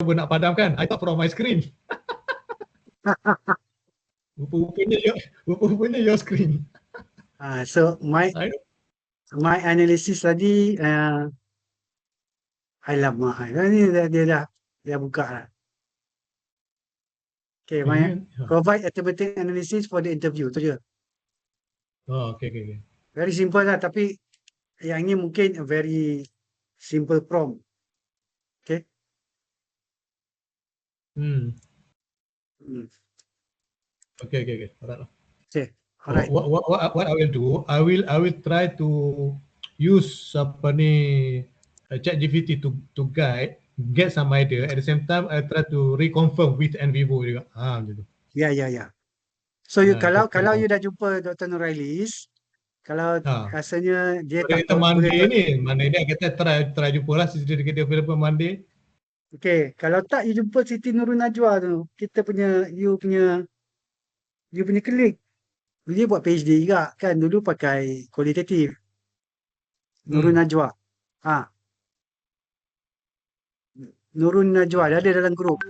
cuba nak padamkan. I thought from my screen. Rupanya your screen. So my analysis tadi, alamak, ni dia dah buka lah. Okay, provide automatic analysis for the interview, tu je. Oh, okay. Very simple lah, tapi yang ni mungkin a very simple prompt. Okay. Okay. Alright. Okay. Alright. What I will do, I will try to use ChatGPT to get some idea. At the same time, I try to reconfirm with NVivo juga. Gitu. Ya. So kalau you dah jumpa Dr. Nurailis, kalau rasanya dia tak kita Monday ni kita try jumpa lah Siti dia available Monday. Okay, kalau tak you jumpa Siti Nurul Najwa tu, you punya klik. Dia buat PhD juga kan, dulu pakai kualitatif. Nurul Najwa. Nurul Najwa, dia ada dalam grup.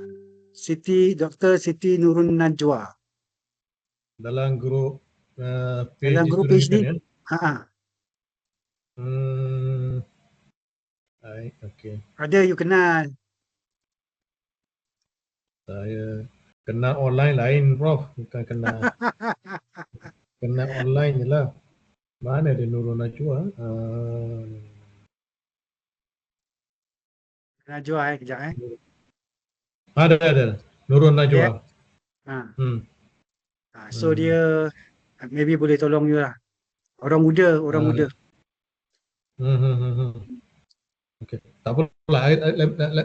Dr. Siti Nurul Najwa. Dalam grup dalam grup PhD. Okay. Ada you kenal. Saya kenal online lain, Prof. Bukan kenal. Kenal online je lah. Mana ada Nurul Najwa? Najwa kejap Ada. Nurul Najwa. So dia maybe boleh tolong you lah. Orang muda. Okay. Tak apalah.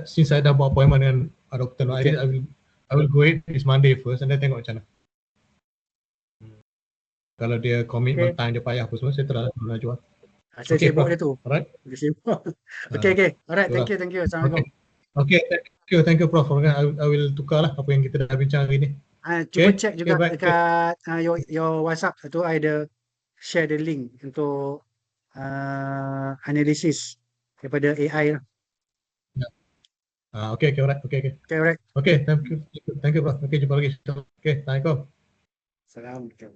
Since saya dah buat appointment dengan Dr. Nurailis, I will go ahead this Monday first and then tengok macam mana. Kalau dia komitmen time dia payah apa semua, saya terang Nurul Najwa. Saya sibuk dia tu. Alright. Dia sibuk. Okay. Alright, thank you. Assalamualaikum. Okay, thank you Prof. I will tukar lah apa yang kita dah bincang hari ni. Cuba check juga dekat your WhatsApp tu, I ada share the link untuk analisis daripada AI lah. Okay, alright. Okay, thank you Prof. Okay, jumpa lagi. Okay, Assalamualaikum. Assalamualaikum.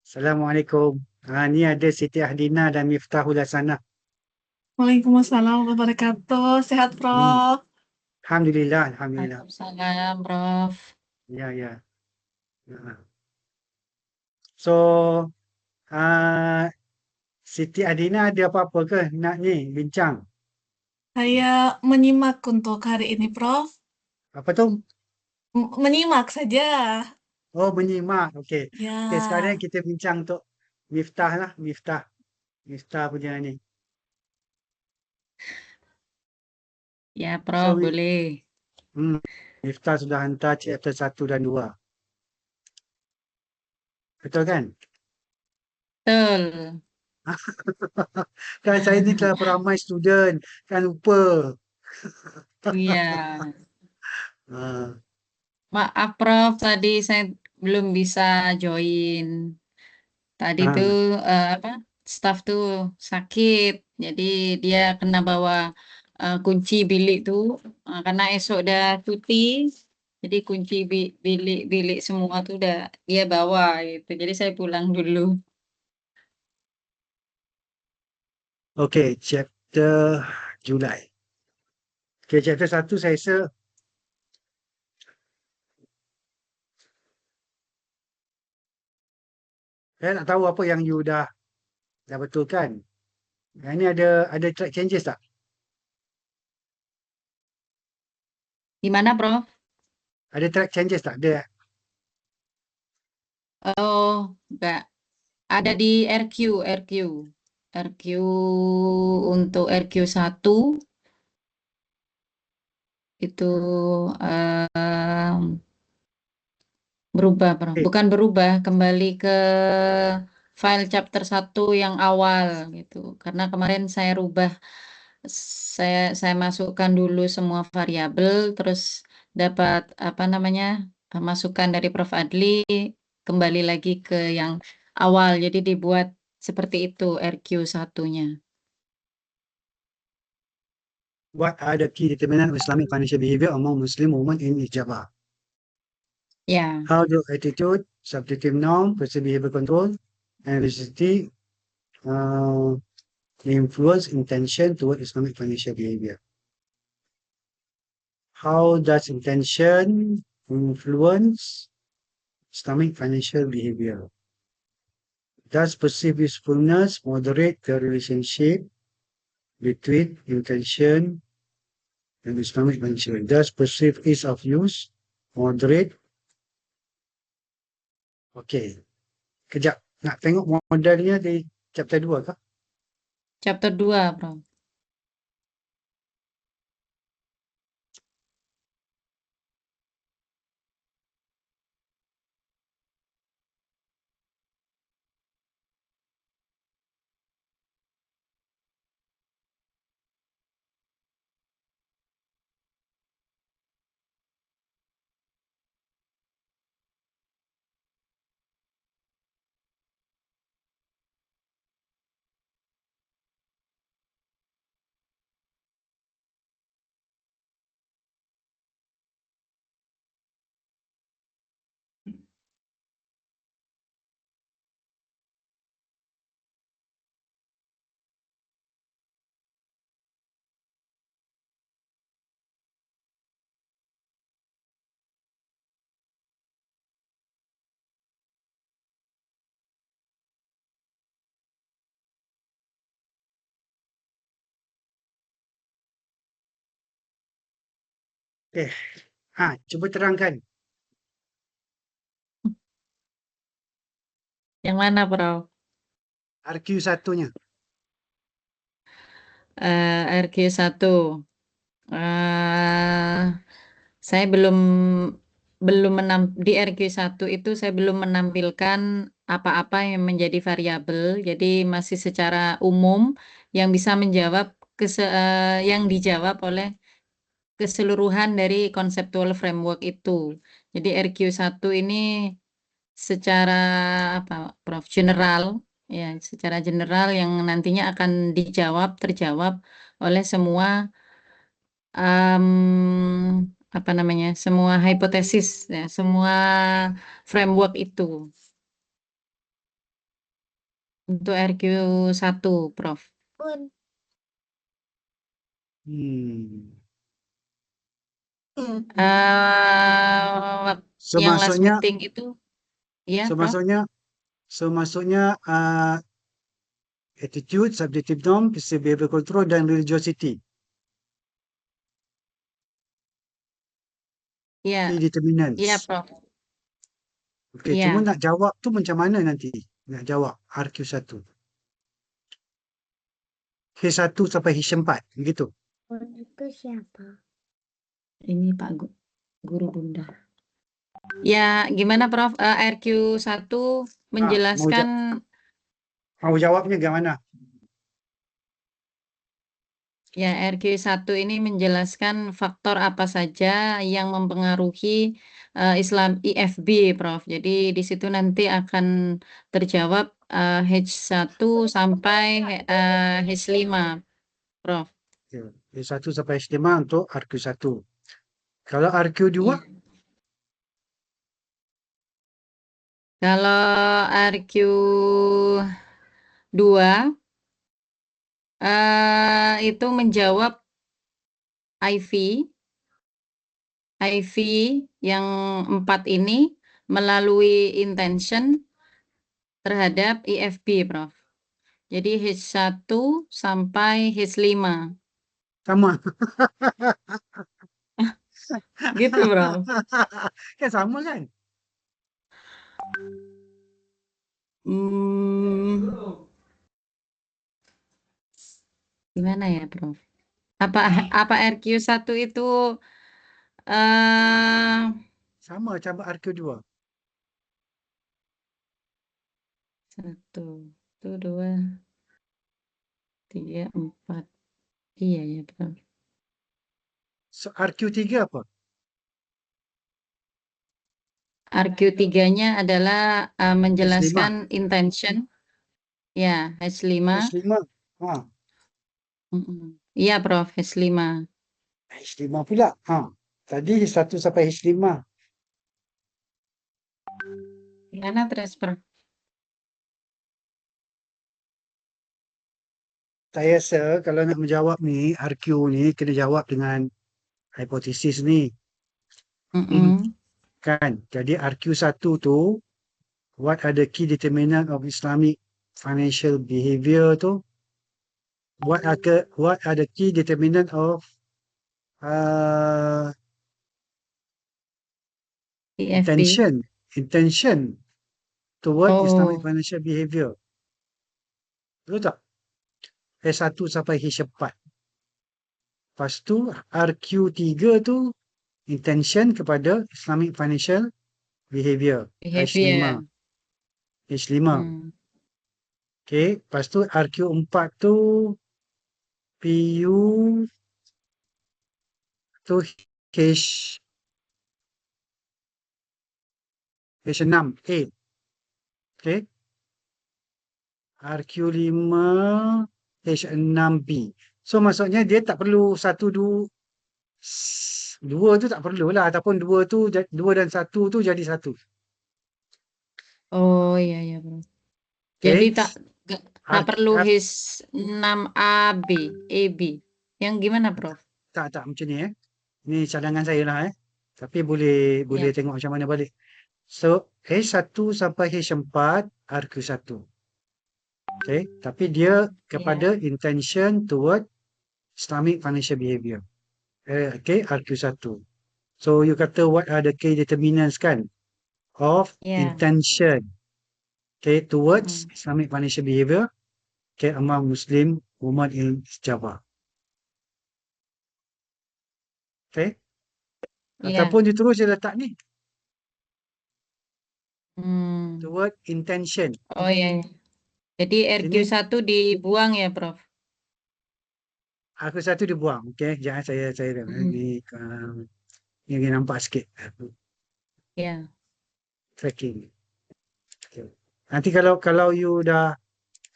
Assalamualaikum. Ni ada Siti Ahdina dan Miftahul Hasanah. Waalaikumsalam warahmatullahi wabarakatuh. Sehat, Prof? Alhamdulillah. Waalaikumsalam, Prof. Ya. So, Siti Ahdina ada apa-apa ke nak bincang? Saya menyimak untuk hari ini, Prof. Apa tu? Menyimak saja. Oh, menyimak. Okay. Ya. Okay, sekarang kita bincang untuk Miftah lah. Miftah punya ni. Ya, Prof, boleh. Miftah sudah hantar chapter 1 dan 2. Betul kan? Betul. Kan saya ni telah beramai student. Kan lupa. Iya. Maaf, Prof, tadi saya belum bisa join. Tadi tuh staff tuh sakit, jadi dia kena bawa kunci bilik tuh karena esok udah cuti, jadi kunci bilik semua tuh udah dia bawa gitu. Jadi saya pulang dulu. Okay, chapter Julai. Okay, chapter 1 saya rasa saya nak tahu apa yang you dah betulkan. Yang ni ada track changes tak? Gimana, Prof? Ada track changes tak? Ada. Oh, enggak. Ada di RQ untuk RQ1 itu berubah, Prof. Bukan berubah, kembali ke file chapter 1 yang awal gitu. Karena kemarin saya rubah, saya masukkan dulu semua variabel, terus dapat masukan dari Prof. Adli, kembali lagi ke yang awal. Jadi dibuat seperti itu RQ1-nya. What are the key determinants of Islamic financial behavior among Muslim women in Ijaba? Ya, How do attitude, subjective norm, perceived behavior control, and religiosity influence intention toward Islamic financial behavior? How does intention influence Islamic financial behavior? Does perceived usefulness moderate the relationship between intention and Islamic financial behavior? Does perceived ease of use moderate? Okey. Kejap. Nak tengok modelnya di chapter 2 kah? chapter 2, Prof. Okey. Cuba terangkan. Yang mana, Prof? RQ1-nya. RQ1. Saya belum di RQ1 itu saya belum menampilkan apa-apa yang menjadi variabel. Jadi masih secara umum yang bisa menjawab yang dijawab oleh keseluruhan dari conceptual framework itu. Jadi RQ1 ini secara apa, Prof? General, ya, secara general yang nantinya akan terjawab oleh semua apa namanya, semua hipotesis, ya, semua framework itu untuk RQ1, Prof. Hmm. So Yang last maksudnya meeting itu, ya, Prof. Maksudnya attitude, subjective norm, perceived behavior control dan religiosity. Ya, Key determinants. ya, Prof. Okey, Ya. cuma nak jawab tu macam mana nanti? Nak jawab RQ1. H1 sampai H4 begitu. Itu siapa? Ini Pak Guru Bunda. Ya, gimana, Prof? RQ1 menjelaskan Mau jawabnya bagaimana? ya, RQ1 ini menjelaskan faktor apa saja yang mempengaruhi Islam IFB, Prof. Jadi di situ nanti akan terjawab H1 sampai H5, Prof. H1 sampai H5 untuk RQ1. Kalau RQ2? Iya. Kalau RQ2 itu menjawab IV yang 4 ini melalui intention terhadap IFB, Prof. Jadi H1 sampai H5. Sama. Gitu, Prof. Kan sama kan? Gimana ya, Prof? Apa RQ1 itu Sama macam RQ2. 1, 2, 3, 4. Iya ya, Prof. So, RQ3 apa? RQ3-nya adalah H5. menjelaskan intention. Ya, H5. H5. Ha, Mm-mm. Iya, Prof. H5. H5 pula. Ha. Tadi 1 sampai H5. Gimana terus, Prof? Saya rasa kalau nak menjawab ni, RQ ni kena jawab dengan hipotesis ni. Mm-mm. Kan? Jadi RQ1 tu, what are the key determinant of Islamic financial behavior tu? What are the key determinant of uh, EFB. intention toward Islamic Oh, financial behavior? Betul tak? H1 sampai H4. Lepas tu RQ3 tu intention kepada Islamic financial behavior. H5. behavior. H5. Okay. Lepas tu RQ4 tu PU tu H6A. Okay. RQ5 H6B. So maksudnya dia tak perlu dua tu tak perlulah, ataupun dua dan satu tu jadi satu. Oh, iya, iya, Bro. Okay. Jadi tak perlu R- his 6AB, AB. Yang gimana, Prof? tak macam ni Ni cadangan saya lah Tapi boleh Ya. tengok macam mana balik. So H1 sampai H4 RQ1. Okay. Tapi dia kepada intention toward Islamic financial behavior. Okay, RQ1. So you kata what are the key determinants kan of Ya. intention, okay, towards Islamic financial behavior, okay, among Muslim women in Java. Okay. Iya. Ataupun dia terus dia letak ni Hmm. toward intention. Oh, iya, iya. Jadi RQ1 dibuang ya, Prof? RQ1 dibuang. Okay, jangan saya ni nampak sikit Ya. tracking. Okay. Nanti kalau you dah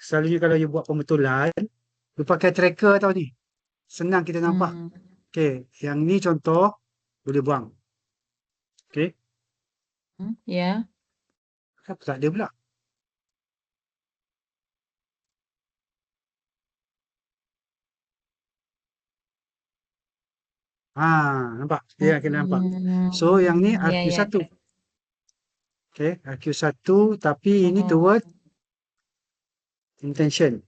selalunya kalau you buat pembetulan, you pakai tracker tau ni. Senang kita nampak. Okay, yang ni contoh boleh buang. Okay. Ya. Kenapa tak ada pula? Nampak? Dia kena nampak. So yang ni Ya, ya. RQ1. Okay, RQ1 tapi ini toward intention.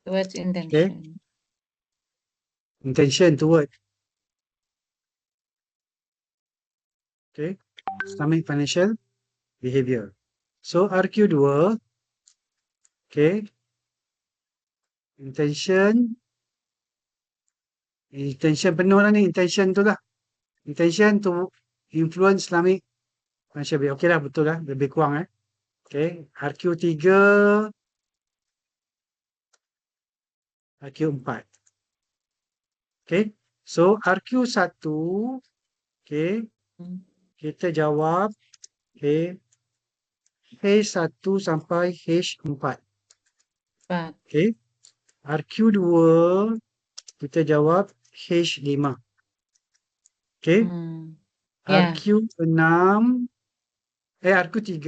Towards intention. Intention toward. Okay, Islamic financial behavior. So RQ2, okay, intention penuh lah ni, intention tu lah. Intention to influence Islamic financial behavior. Okay lah, betul lah, lebih kurang Okay, RQ3, RQ4. Okay, so RQ1, okay, kita jawab, okay, H1 sampai H4. Okay, RQ2, kita jawab H5. Okay, RQ6, RQ3,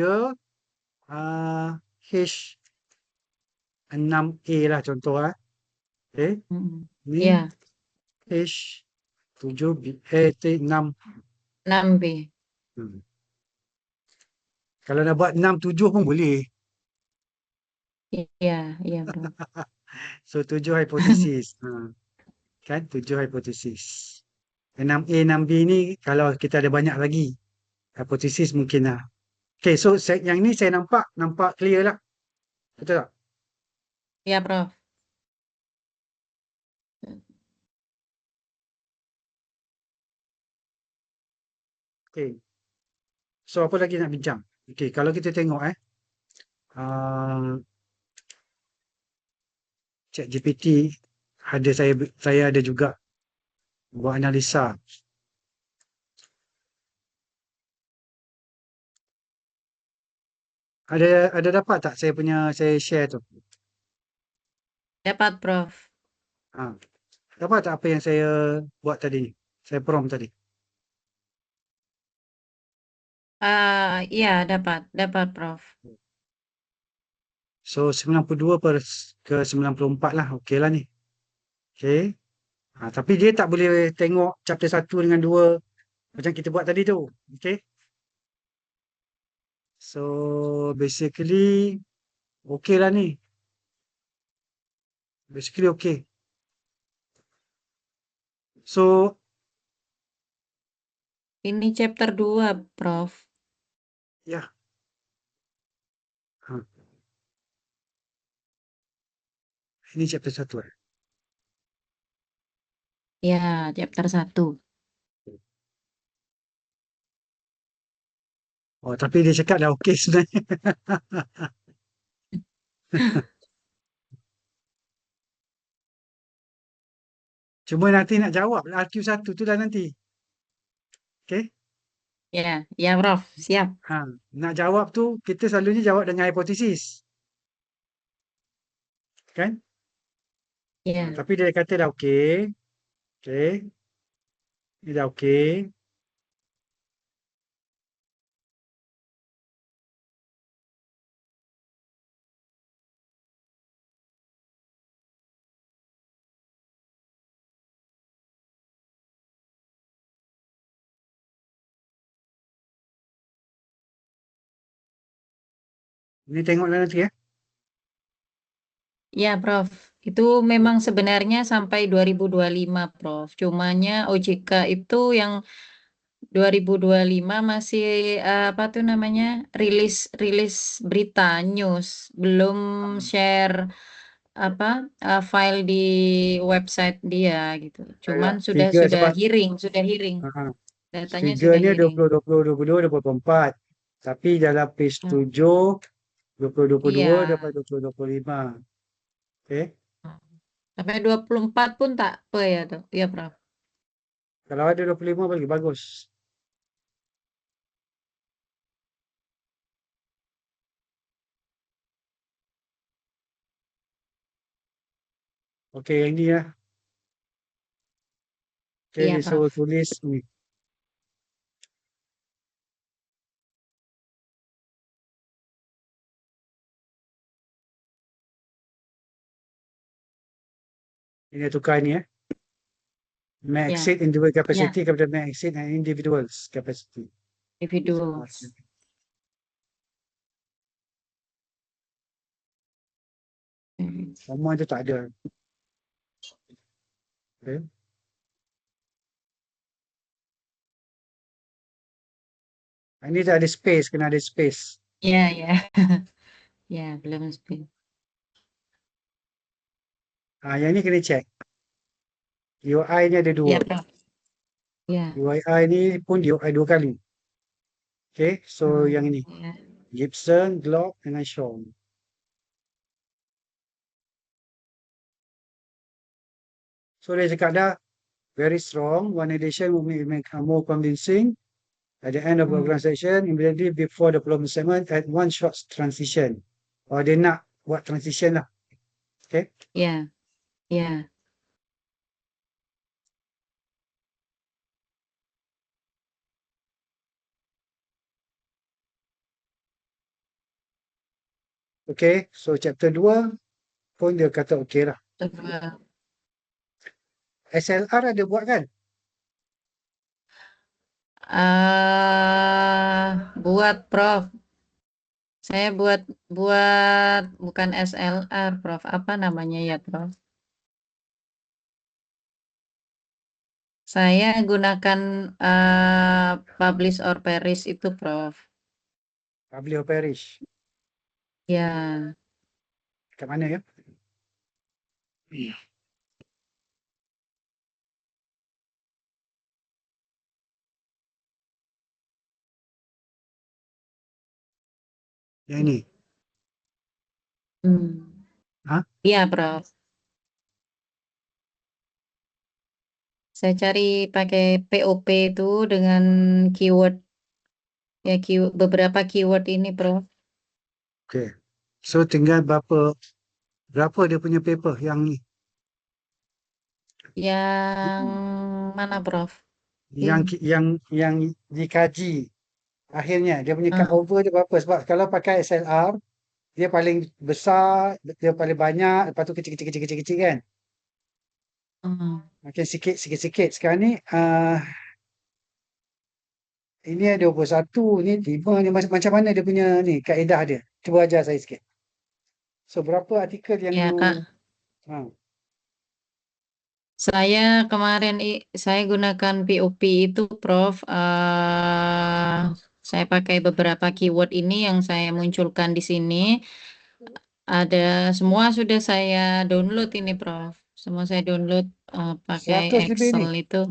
H6A lah contoh Okay, ni H7B, 6. 6B. Kalau nak buat 6, 7 pun boleh. Iya, iya, Bro. So 7 hipotesis. Kan 7 hipotesis. 6A, 6B ni kalau kita ada banyak lagi hipotesis mungkin lah. Okay, so yang ni saya nampak clear lah. Betul tak? Iya, Prof. Okay. So apa lagi nak bincang? Okay, kalau kita tengok ChatGPT ada saya ada juga buat analisa. Ada dapat tak saya share tu? Dapat, Prof. Ha. Dapat tak apa yang saya buat tadi? Saya prompt tadi. Iya, dapat, Prof. So 92/94 lah. Okey lah ni. Okey. Tapi dia tak boleh tengok chapter 1 dengan 2 macam kita buat tadi tu. Okey. So basically okey lah ni. Basically okey. So Ini chapter 2, Prof. ya. Ha. Ini chapter 1 eh. Ya, chapter 1. Oh, tapi dia cakap dah okey sebenarnya. Cuma nanti nak jawab RQ1 tu lah nanti. Okey. Ya, Prof. Siap. Nak jawab tu kita selalunya jawab dengan hipotesis. Kan? Ya. Tapi dia kata dah okey. Okey. Ni dah okey. Ni tengoklah nanti ya. Ya, Prof. Itu memang sebenarnya sampai 2025, Prof. Cumanya OJK itu yang 2025 masih apa tuh namanya rilis berita news, belum share apa file di website dia gitu. Cuman sudah Figure sebab hearing, datanya sudah figurenya hearing. 2020, 2022, 2024. Tapi dalam page 7 2022 Iya. dapat 2025. Okey. Sampai 24 pun tak apa ya tuh, ya Prof. Kalau ada 25 lagi bagus. Okey, yang ni ya. Okey, Iya, dia suruh Prof. tulis ni. Ini tukar ni ya. May Ya, exceed individual capacity kepada may exceed an individual's capacity. individuals. Semua tu tak ada. Okay. Ini tak ada space, kena ada space. Ya, ya. Ya, belum speak. Yang ni kena check. UI ni ada dua. Ya, Prof. Ya. UII ni pun UI 2 kali. Okay, so yang ini. Ya. Gibson, Glock dengan Shaw. So dia cakap dah very strong. One edition will make more convincing. At the end of the organization, immediately before the problem segment, at one shot transition. Dia nak buat transition lah. Okay. Ya. Ya. Okay, so chapter 2 pun dia kata okay lah. Coba. SLR ada buat kan? Buat Prof. Saya buat bukan SLR, Prof. Apa namanya ya, Prof? Saya gunakan publish or perish itu, Prof. Publish or perish. Ya. Kat mana ya? Yang ini. Hah? Iya, Prof. Saya cari pakai POP itu dengan keyword ya beberapa keyword ini, Prof. Okay. So tinggal berapa dia punya paper yang ni? Yang mana, Prof? Yang dikaji akhirnya dia punya cut Ah, over dia berapa? Sebab kalau pakai SLR dia paling besar, dia paling banyak, lepas tu kecil kan. ah. Makin sikit. Sekarang ni ini ada 21, ni 5 ni macam mana dia punya ni kaedah dia? Cuba ajar saya sikit. So berapa artikel yang Ya, you Kak. Saya kemarin saya gunakan POP itu, Prof. Saya pakai beberapa keyword ini yang saya munculkan di sini. Ada semua sudah saya download ini, Prof. Semua saya download pakai 100 lebih ni. Excel itu.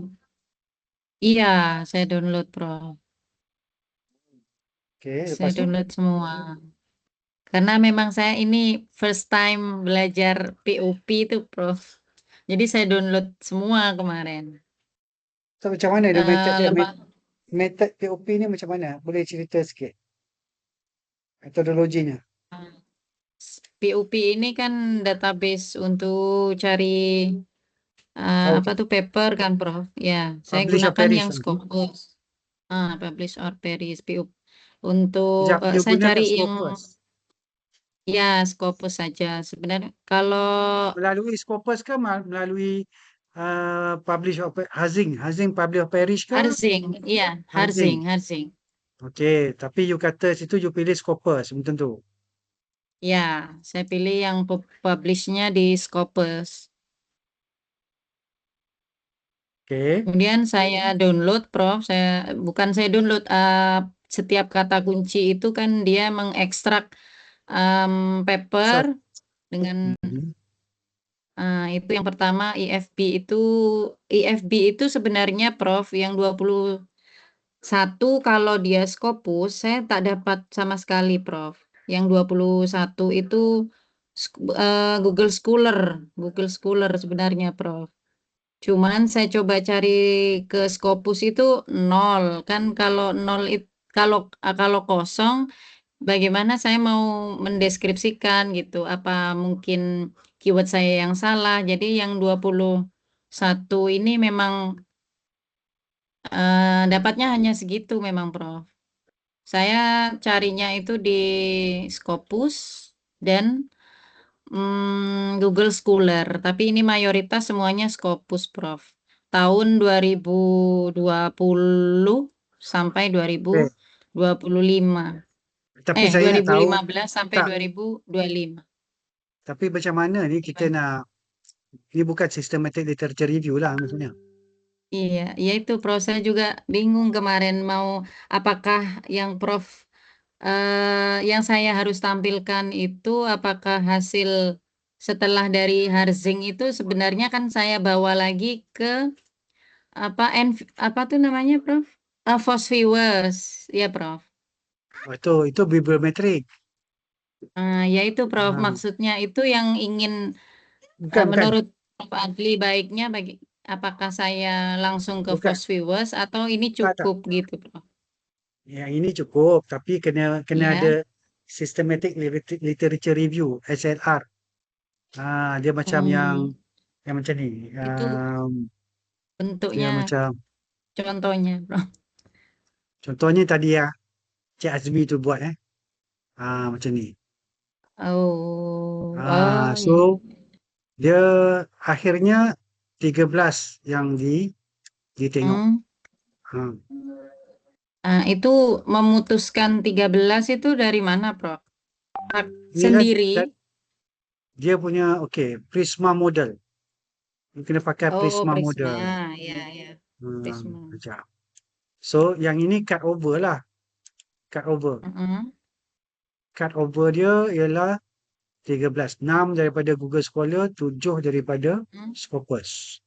Iya, saya download, Prof. Okay, Saya lepas tu download semua. Karena memang saya ini first time belajar POP itu, Prof. Jadi saya download semua kemarin. so, macam mana dia method dia? Lepas Method POP ni macam mana? Boleh cerita sikit metodologinya. POP ini kan database untuk cari Tahu apa tak? tuh paper kan, Prof. Ya, saya Publish or gunakan perish. yang Scopus. Publish or perish POP. Untuk Sekejap, you saya gunakan cari yang Scopus. ya Scopus saja. Sebenarnya kalau Melalui Scopus ke melalui publish or Hazing? Hazing publish or perish ke? Harzing, iya, Hazing. Harzing. Okey, tapi you kata situ you pilih Scopus, belum tentu. Ya, saya pilih yang publish-nya di Scopus. Okey. Kemudian saya download, Prof. Saya download setiap kata kunci itu kan dia mengekstrak paper So, dengan mhm. itu yang pertama IFB itu sebenarnya, Prof, yang 21 kalau dia Scopus saya tak dapat sama sekali, Prof. Yang 21 itu Google Scholar sebenarnya, Prof. Cuman saya coba cari ke Scopus itu 0 kan, kalau 0 kalau kosong bagaimana saya mau mendeskripsikan gitu, apa mungkin keyword saya yang salah. Jadi yang 21 ini memang dapatnya hanya segitu memang, Prof. Saya carinya itu di Scopus dan Google Scholar, tapi ini mayoritas semuanya Scopus, Prof. Tahun 2020 sampai Okey. 2025. Tapi saya nak tahu 2015 sampai tak, 2025. tapi macam mana ni kita Gimana? nak, ni bukan systematic literature review lah maksudnya. Iya, ya itu Prof. Saya juga bingung kemarin mau apakah yang Prof yang saya harus tampilkan itu apakah hasil setelah dari Harzing itu sebenarnya kan saya bawa lagi ke apa tuh namanya, Prof? Fosviewers, ya, Prof. Oh, itu bibliometrik. Ya itu, Prof. Ah, Maksudnya itu yang ingin bukan. menurut Prof Adli baiknya apakah saya langsung ke Bukan. Fosviewers atau ini Tak. cukup gitu, Prof? Yang ini cukup, tapi kena Ya. ada systematic literature review, SLR. Dia macam yang macam ni. Itu Dia bentuknya macam contohnya, Prof. contohnya tadi ya, Cik Azmi tu buat macam ni. Oh, So iya. dia akhirnya 13 yang ditengok. Hmm. Itu memutuskan 13 itu dari mana, Prof? Inilah Sendiri? dia punya Prisma model. You kena pakai Oh, Prisma Prisma. model. Ya. Prisma. Macam. So yang ini cut over lah. Cut over. Cut over dia ialah 13. 6 daripada Google Scholar, 7 daripada Scopus.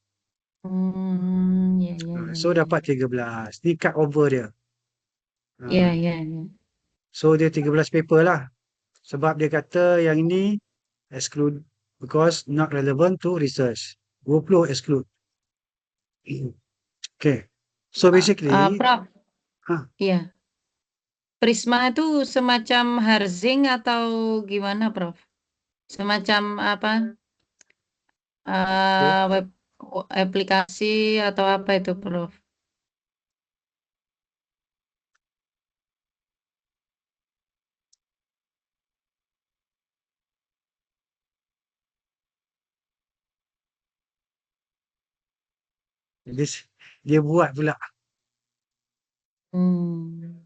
Ya. So dapat 13. Ni cut over dia. Ya. So dia 13 paper lah. Sebab dia kata yang ini exclude because not relevant to research. 20 exclude. Okay. So basically, Prof. Hah? Iya. Prisma itu semacam Harzing atau gimana, Prof? Semacam apa? Oke. Web aplikasi atau apa itu, Prof? Dia, dia buat pula. Hmm.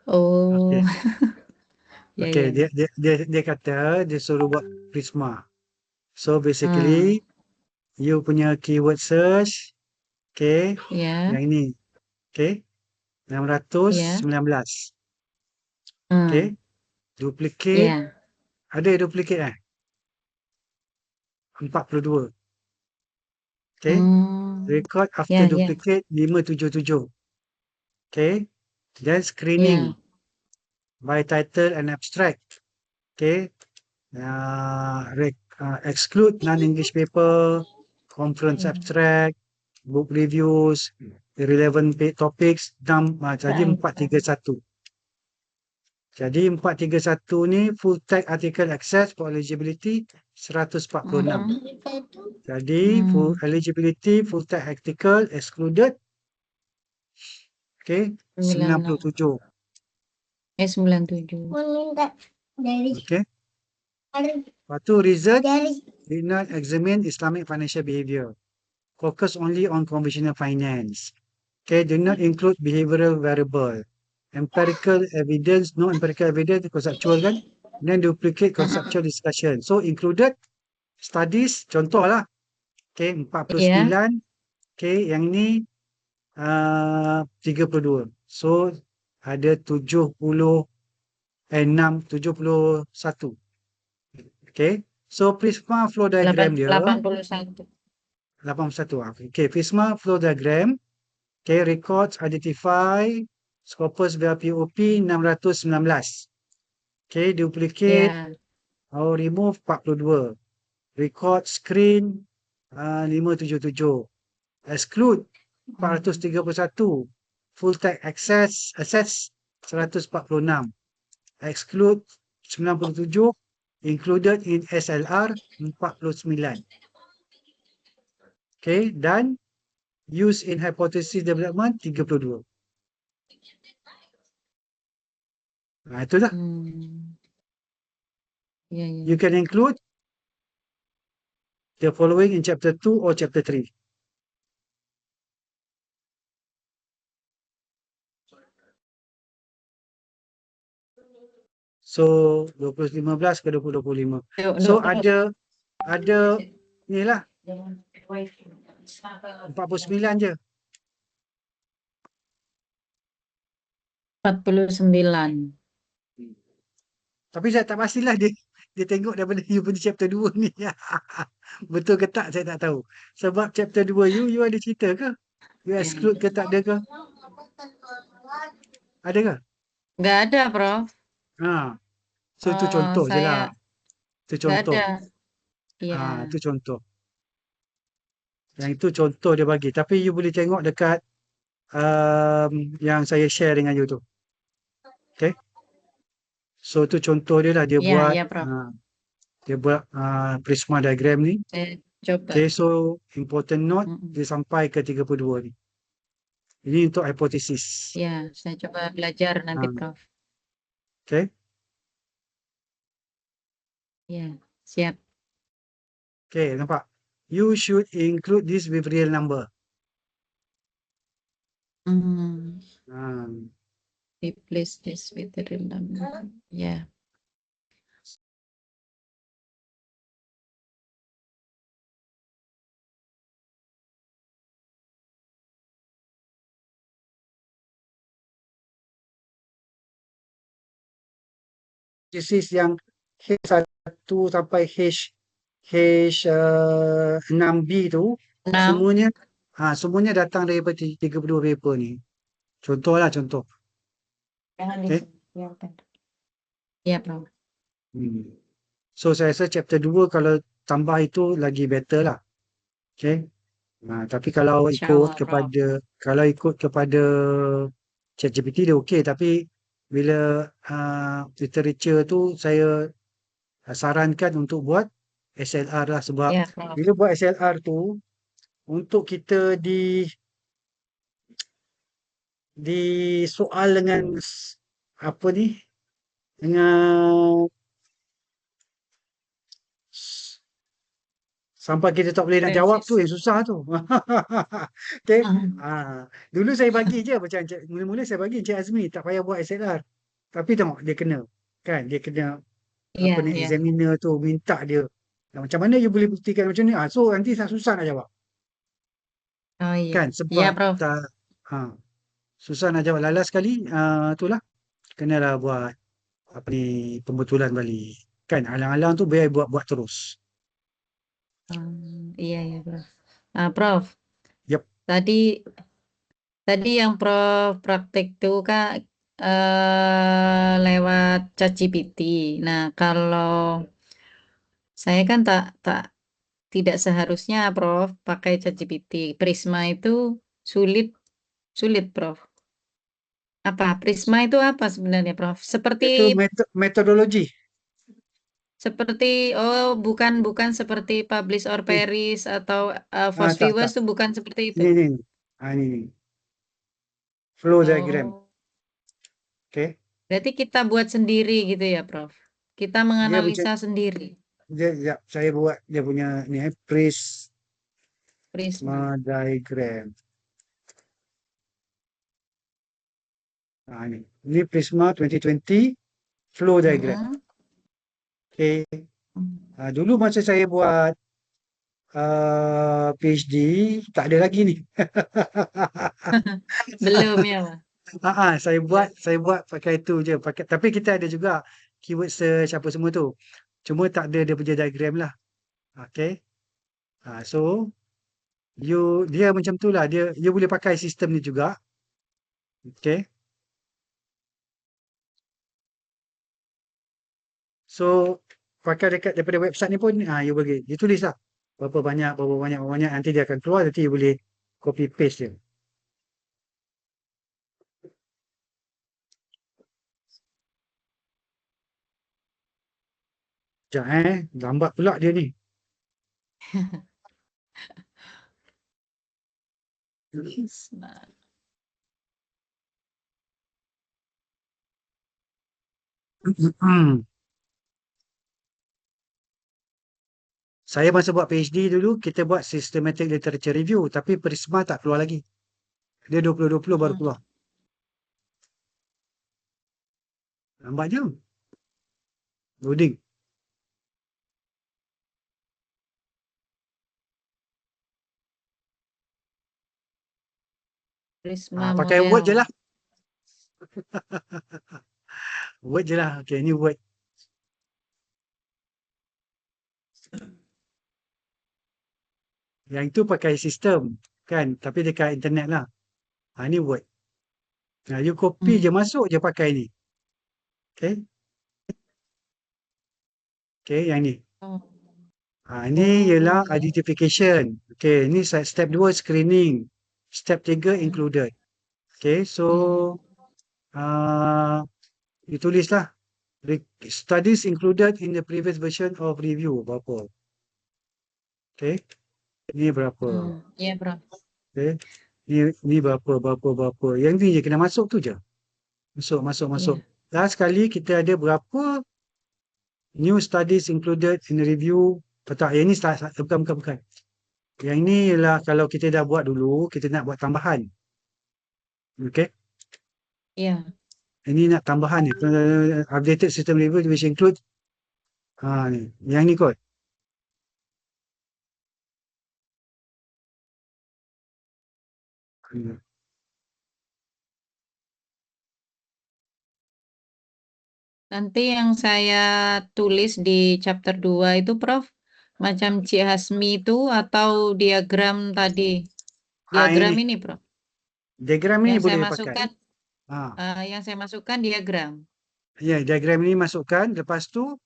Oh, Okey. ya Okey, ya. dia kata dia suruh buat Prisma. So Hmm. basically you punya keyword search, okey, Ya, yang ini. Okey, ya. 619. Okey, Hmm. duplicate, Ya. ada duplicate 42. Okey, Hmm. record Ya after ya. duplicate 577. Okey, then screening Ya. by title and abstract. Okey, exclude non-English paper, conference abstract, book reviews, relevant topics, jadi 431. Jadi 431 ni full text article access for eligibility 146. Hmm. Jadi full Hmm. eligibility full text article excluded, okey, 96. 97. 97. Meminta dari Okey. Lepas tu reason did not examine Islamic financial behavior. Focus only on conventional finance. Okay, do not include behavioral variable. Empirical evidence, no empirical evidence, conceptual kan? Then duplicate conceptual discussion. So included studies, contoh lah. Okay, 49. Ya. Okay, yang ni 32. So ada 71. Okay, so Prisma flow diagram dia 81. 81. Okay, Prisma flow diagram. Okay, records identify Scopus via POP 619. Okay, duplicate Ya. or remove 42. Record screen 577. Exclude 431. Full text access 146. Exclude 97. Included in SLR 49. Okay, dan use in hypothesis development 32. Itulah. Hmm. Ya ya. You can include the following in chapter 2 or chapter 3. So 2015 ke 2025. So ada ni lah 49 je. 49. Tapi saya tak pastilah dia tengok daripada you punya chapter 2 ni. Betul ke tak saya tak tahu. Sebab chapter 2 you ada cerita ke? You exclude ke tak ada ke? Ada ke? Nggak ada, Prof. So itu contoh je lah. Saya Itu nggak contoh. ada. Ya. Itu contoh. Yang itu contoh dia bagi. Tapi you boleh tengok dekat yang saya share dengan you tu. Okay. So tu contoh dia lah. Dia Ya, buat ya, Prof. Prisma diagram ni. Saya coba. Okay, so important note Mm-mm. dia sampai ke 32 ni. Ini untuk hipotesis. Ya, saya coba belajar nanti, Ah. Prof. Okay. Ya, siap. Okay, nampak? You should include this with real number. Replace this with the real number. Ya. Hipotesis yang H1 sampai H6B tu 6. semuanya datang daripada 32 paper ni. Contohlah contoh. Jangan Okay. disiapkan. Ya, Prof. So saya rasa chapter 2 kalau tambah itu lagi better lah. Okay. Tapi kalau ikut InsyaAllah, Prof. kepada ChatGPT dia okey, tapi bila literature tu saya sarankan untuk buat SLR lah, sebab Ya, Prof. bila buat SLR tu untuk kita di soal dengan apa ni, dengan sampai kita tak boleh nak jawab tu yang susah tu. Okay. Dulu saya bagi je macam mula-mula saya bagi Encik Azmi tak payah buat SLR. Tapi tengok dia kena. Kan dia kena Iya, apa ni iya. examiner tu minta dia. Macam mana you boleh buktikan macam ni? So nanti susah nak jawab. Oh iya. Kan Iya, sebab Prof. susah nak jawab. Lalas sekali itulah kenalah buat apa ni pembetulan balik. Kan alang-alang tu biar buat terus. Iya, iya, Prof. Prof. Yep. Tadi yang Prof praktek tuh Kak lewat ChatGPT. Nah, kalau saya kan tidak seharusnya Prof pakai ChatGPT. Prisma itu sulit, Prof. Apa? Prisma itu apa sebenarnya, Prof? Itu Seperti metodologi. bukan seperti Publish or Ni, Perish atau tak. Viewers itu bukan seperti itu. Ini. Flow diagram. Oh, Okay. berarti kita buat sendiri gitu ya, Prof? Kita menganalisa sendiri. Saya buat dia punya ni Prisma Prisma. diagram. Ini Prisma 2020 flow diagram. Okay. Dulu masa saya buat PhD tak ada lagi ni. Belum ya, Pak? Saya buat pakai tu je. Tapi kita ada juga keyword search apa semua tu. Cuma tak ada dia punya diagram lah. Okay. So dia macam tu lah. Dia boleh pakai sistem ni juga. Okay. So pakai dekat daripada website ni pun you boleh tulis lah berapa banyak nanti dia akan keluar, nanti you boleh copy paste dia. Sekejap lambat pula dia ni. Saya masa buat PhD dulu, kita buat systematic literature review, tapi Prisma tak keluar lagi. Dia 2020 baru keluar. Lambat je. Loading. Prisma Pakai model. Word je lah. Word je lah. Okay, ni Word. Yang itu pakai sistem kan, tapi dekat internet lah. Ni Word. You copy je, masuk je pakai ni. Okay. Okay, yang ni. Ini ialah identification. Okay, ni step 2 screening. Step 3 included. Okay, so you tulislah studies included in the previous version of review berapa. Okay, ni berapa. Ya, Prof. Okay, ni berapa. Yang ni je kena masuk tu je. Masuk. Last sekali kita ada berapa new studies included in the review. Tak, yang ni bukan. Yang ni ialah kalau kita dah buat dulu, kita nak buat tambahan. Okay. Iya. Ini nak tambahan ni. Updated system review which include ni. Yang ni kot. Nanti yang saya tulis di chapter 2 itu, Prof, macam Cik Hasmi itu atau diagram tadi? Diagram ini, Prof. Diagram ni Yang boleh saya pakai. masukkan, yang saya masukkan diagram. Ya, diagram ni masukkan. Lepas tu,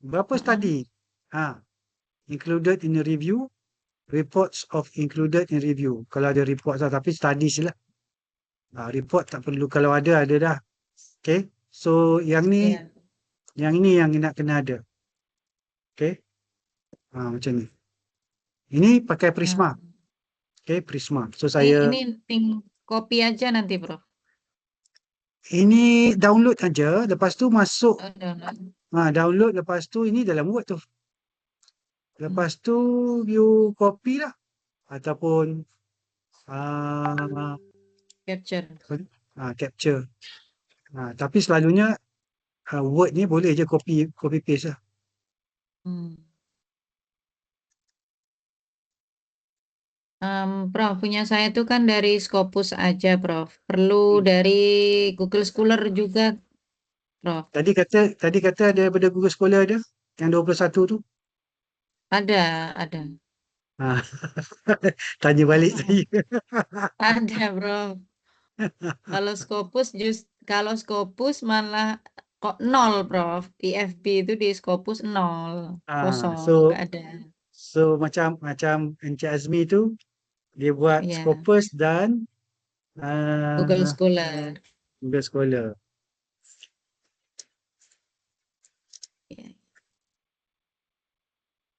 berapa study? Included in the review. Reports of included in review. Kalau ada report lah, tapi studies lah. Report tak perlu. Kalau ada dah. Okay. So yang ni, Ya. yang ini yang nak kena ada. Okay. Macam ni. Ini pakai Prisma. Hmm. Okay, Prisma. So Ini saya copy aja nanti, Bro. ini download aja, lepas tu masuk Oh, download. download, lepas tu ini dalam Word tu. Lepas tu you copy lah ataupun ah, Capture. capture. Tapi selalunya Word ni boleh je copy paste lah. Hmm. Prof, punya saya tuh kan dari Scopus aja, Prof. Perlu dari Google Scholar juga, Prof. Tadi kata ada daripada Google Scholar ada yang 21 tu. Ada. Ah, Tanya balik saya. Ada, Prof. Kalau Scopus malah kok 0, Prof. IFB itu di Scopus 0, kosong, So nggak ada. macam Encik Azmi tu dia buat Iya, Scopus dan Google Scholar. Google Scholar. Iya.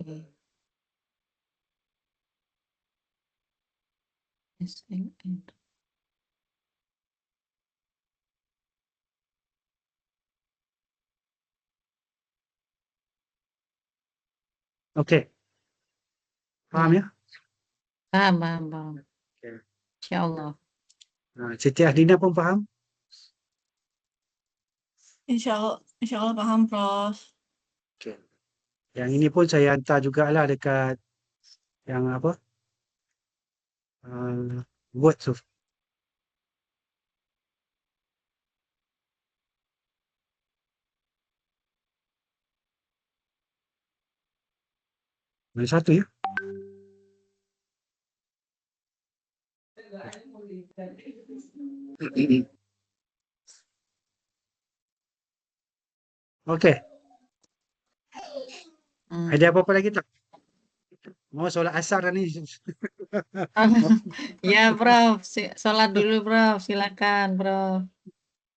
Oke. SMR. Okey. Faham Iya. ya? Paham. Okey. Insya Allah. Siti Ahdina pun faham? Insya Allah paham, Prof. Okey. Yang ini pun saya hantar jugalah dekat yang apa? Word tu. Mana satu ya? Okey. Ada apa-apa lagi tak? Mau solat asar dah ni. Ya, Prof. Sholat dulu, Prof. Silakan, Prof.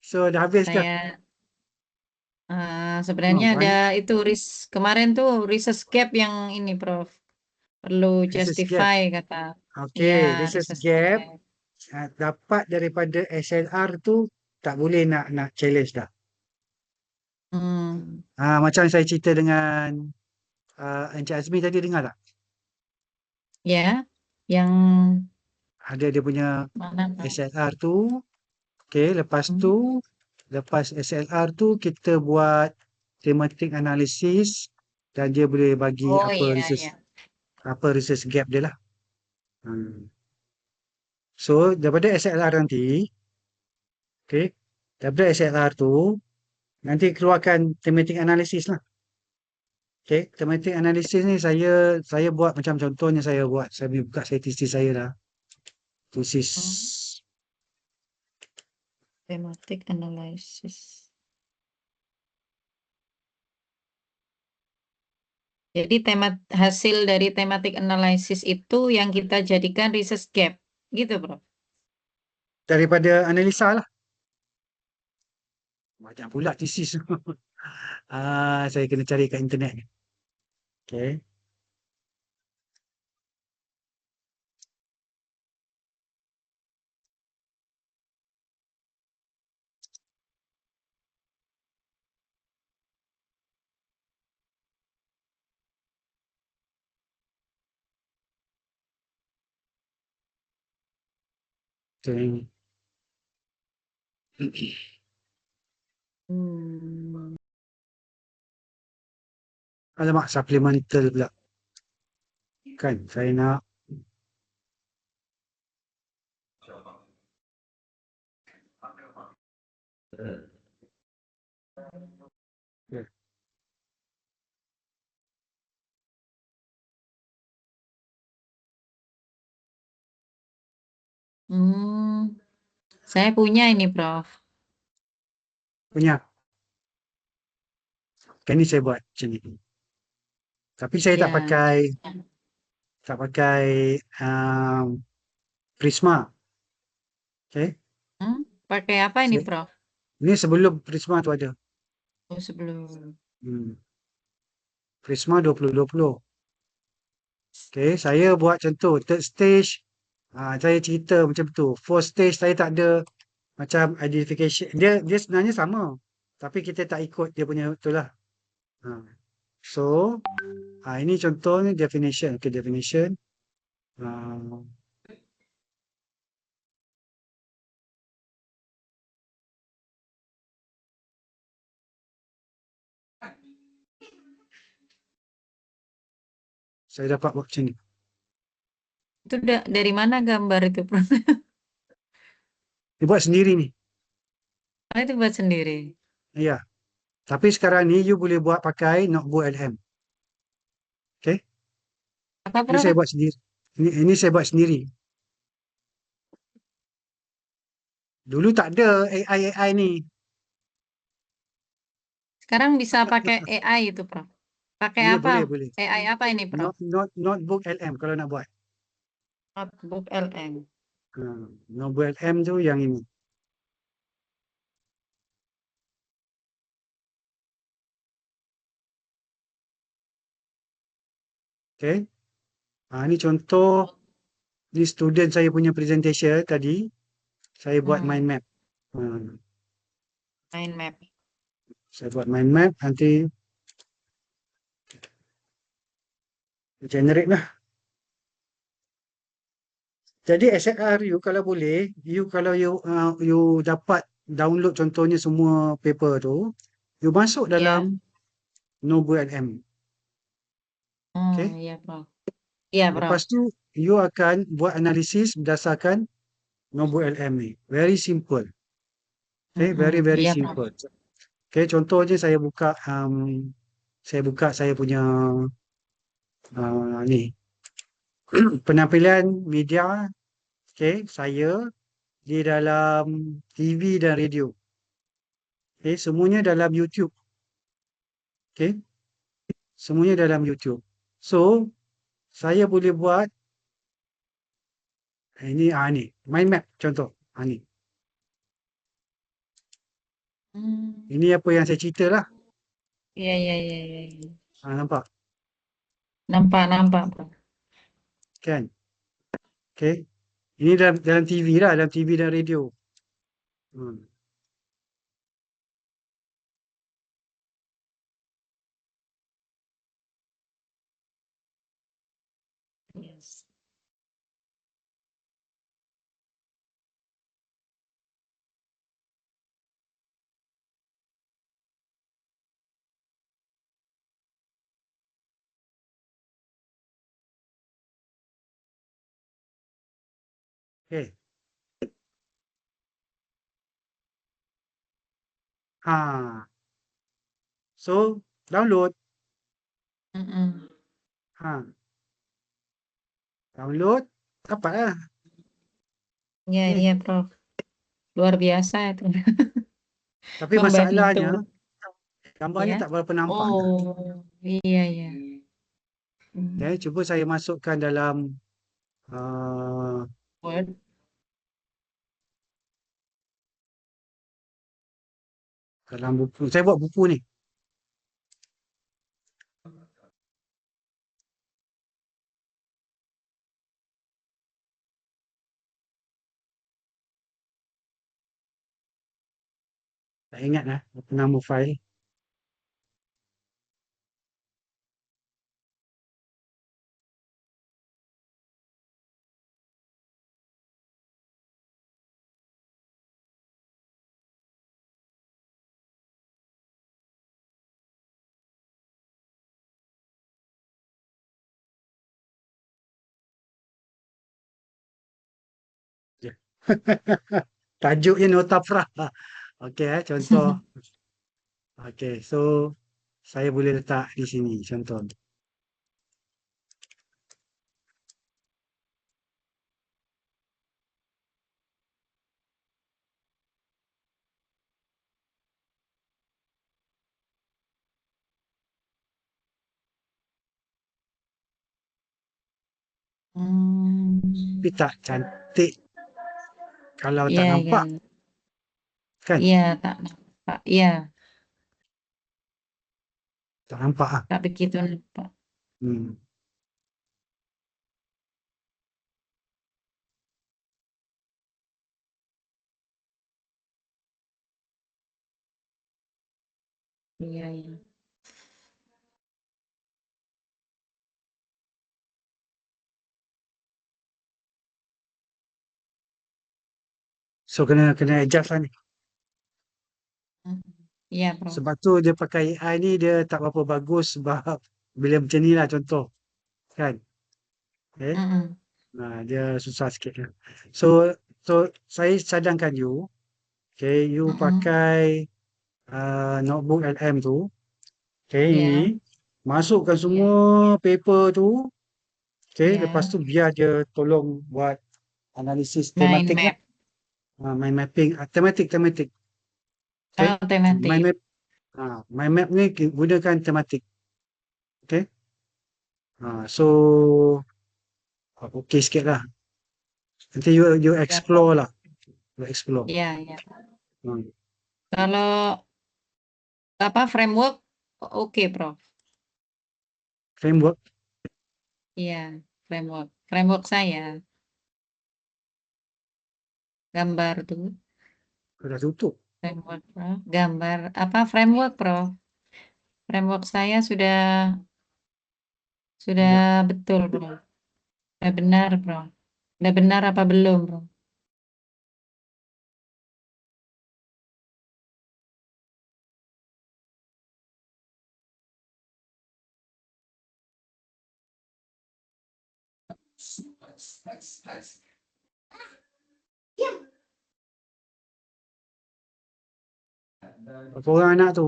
So dah habis ke? Saya sebenarnya ada banyak. itu kemarin tuh research gap yang ini, Prof. Perlu Research gap. justify kata. Okey, Ya, research research gap gap. dapat daripada SLR tu tak boleh nak challenge dah. Hmm. Macam saya cerita dengan Encik Azmi tadi, dengar tak? Ya, yang Ada dia punya mana, Prof? SLR tu. Okey, lepas Hmm. tu lepas SLR tu kita buat thematic analysis dan dia boleh bagi Oh iya, iya. apa research gap dia lah. So daripada SLR nanti, okey, daripada SLR tu nanti keluarkan thematic analysis lah. Okey, thematic analysis ni saya buat macam contohnya saya buka statistik saya dah. Tulis Thematic analysis. Jadi hasil dari thematic analysis itu yang kita jadikan research gap, gitu, Bro. daripada analisa lah. Banyak pula tesis. Saya kena cari kat internet. Okey. Okay. Alamak, supplemental pula. Kan, saya nak Saya punya ini, Prof. punya. Kan ni saya buat macam ni. Tapi saya tak Ya. pakai Prisma. Okay. Pakai apa ini, Saya- Prof? Ni sebelum Prisma tu ada. Oh, sebelum. Prisma 2020. Okay, saya buat contoh third stage, saya cerita macam tu. Fourth stage saya tak ada macam identification. Dia sebenarnya sama, tapi kita tak ikut dia punya tu lah. So, ini contohnya definition. Okay, definition. Saya dapat buat macam ni. Itu dari mana gambar itu, Prof? Dia buat sendiri ni. Oh, itu buat sendiri. Ya. Tapi sekarang ni you boleh buat pakai notebook LM. Okay. Apa, Ini Prof? saya buat sendiri. Ini saya buat sendiri. Dulu tak ada AI ni. Sekarang bisa pakai AI itu, Prof. Pakai Ya, apa? boleh. AI apa ini, Prof? Notebook LM kalau nak buat. Notebook LM. Notebook LM tu yang ini. Okay. Ini contoh. Ni student saya punya presentation tadi. Saya buat mind map. Mind map. Saya buat mind map. Nanti generate lah. Jadi SLR you kalau boleh, kalau you dapat download contohnya semua paper tu, you masuk dalam Notebook LM. Okay. Iya, Prof. Iya, Prof. Lepas tu you akan buat analisis berdasarkan Notebook LM ni. Very simple. Okay, very Iya, simple. Okay, contohnya saya buka saya punya ni penampilan media. Okay, saya di dalam TV dan radio. Okay, semuanya dalam YouTube. Okay, semuanya dalam YouTube. So, saya boleh buat ini mind map contoh. Ni. Ini apa yang saya cerita lah. Iya. Nampak? Nampak, Prof. Kan? Okay. Ini dalam TV lah, dalam TV dan radio. Yes. Okay. So, download. Download. Dapat lah. Iya, Prof. Luar biasa itu. Tapi masalahnya, Membantu. gambarnya Ya. tak berapa nampak. Oh, iya. Okay, cuba saya masukkan dalam Word. dalam buku. Saya buat buku ni. Tak ingat lah apa nama fail. Tajuknya nota prah. Okey, contoh. Okey, so saya boleh letak di sini contoh. Tapi tak cantik kalau tak nampak. Kan? Iya, tak nampak. Iya, Tak nampak ah. tak begitu nampak. Hmm. Iya, iya. So kena adjust lah ni. Iya, Prof. Sebab tu dia pakai AI ni dia tak berapa bagus sebab bila macam ni lah contoh. Kan? Okay? Mm-mm. Dia susah sikit lah. So saya cadangkan you. Okay, you Mm-mm. pakai notebook LM tu. Okay, Iya, ini. Masukkan iya, semua paper tu. Okay, lepas iya. tu biar dia tolong buat analisis Mind tematik lah. map. Mind mapping. Tematik. Okay. Oh, tematik. Mind map. Mind map ni gunakan tematik. Okay. So okay sikit lah. Nanti you Ya, explore Prof. lah. You explore. Iya, iya. Hmm. Kalau apa framework, oke, Prof. Framework. Iya, framework. Framework saya. Gambar tuh. Sudah tutup. Framework, Prof. Gambar apa framework, Prof. Framework saya sudah Ya. betul, Prof. Sudah benar, Prof. Sudah benar apa belum, Prof? Berapa orang anak tu?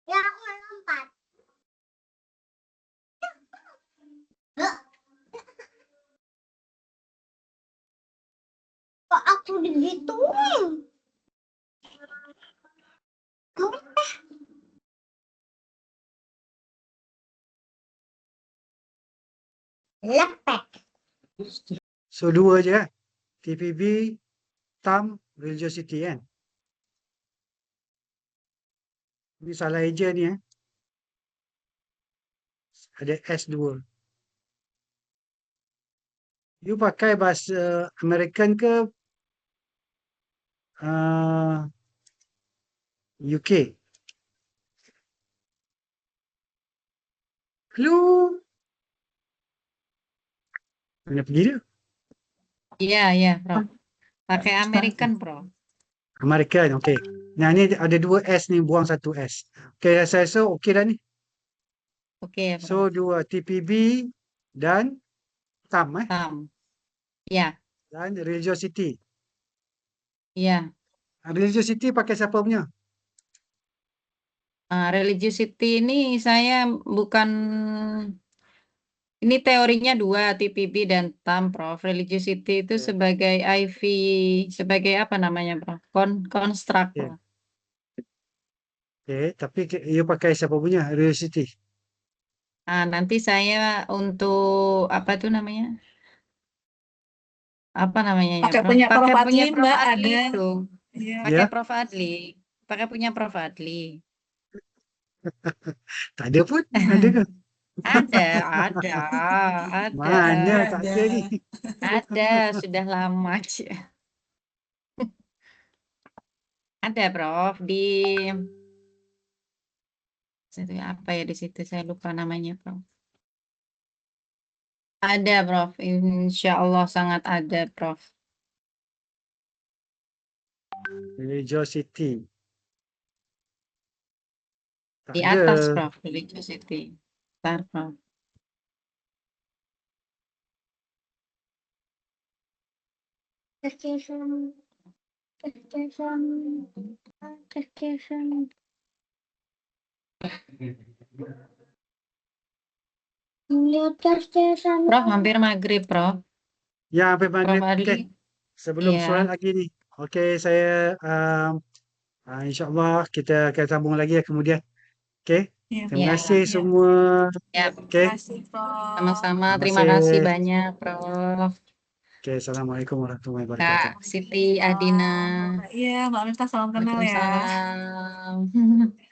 Ya aku lompat. Kok aku digituin? Lepek. So dua je kan? TPB, TAM, religiosity kan? Ni salah eja ni Ada S2. You pakai bahasa American ke UK? Hello? Mana pergi dia? Iya, iya, Prof. Pakai American, Prof. American, okay. Nah ni ada dua S ni, buang satu S. Okay, saya rasa okay dah ni. Oke, Prof. So dua TPB dan TAM Tam. Iya, dan religiosity. iya. Religiosity pakai siapa punya? Religiosity ini saya bukan ini teorinya dua, TPB dan TAM, Prof. Religiosity itu Oke. sebagai IV, sebagai apa namanya, Prof? Konstruk, Oke. Prof. Okay, tapi you pakai siapa punya? Religiosity. Nanti saya untuk apa itu namanya? Apa namanya ya, Pakai Prof? punya Pakai Prof. punya Adli, Prof. Mbak, Adli ada. itu. Iya. Pakai Ya, Prof. Adli. Pakai punya Prof. Adli. tak ada pun. Ada ke? Ada, ada. Mana tak Ada. ada ni? Ada, sudah lama aja. Ada, Prof. Di situ apa ya di situ saya lupa namanya, Prof. Ada, Prof. Insya Allah sangat ada, Prof. Religiosity. Tak Di ada. atas, Prof. Religiosity. Bentar, Prof. Terkesan. Terkesan. Terkesan. Lihat tes-tesan. Prof, hampir maghrib, Prof. Ya, sampai Prof maghrib. Adli, Okey. Sebelum iya. solat lagi ni. Okey, saya insyaAllah kita akan sambung lagi kemudian. Okey. Iya, Terima Iya. kasih iya. semua. Ya, Okey. Terima kasih, Prof. sama-sama. Terima Terima kasih kasih. banyak, Prof. Okey, Assalamualaikum warahmatullahi wabarakatuh. Kak Siti Adina. Iya, Mbak Miftah, salam kenal ya. Waalaikumsalam.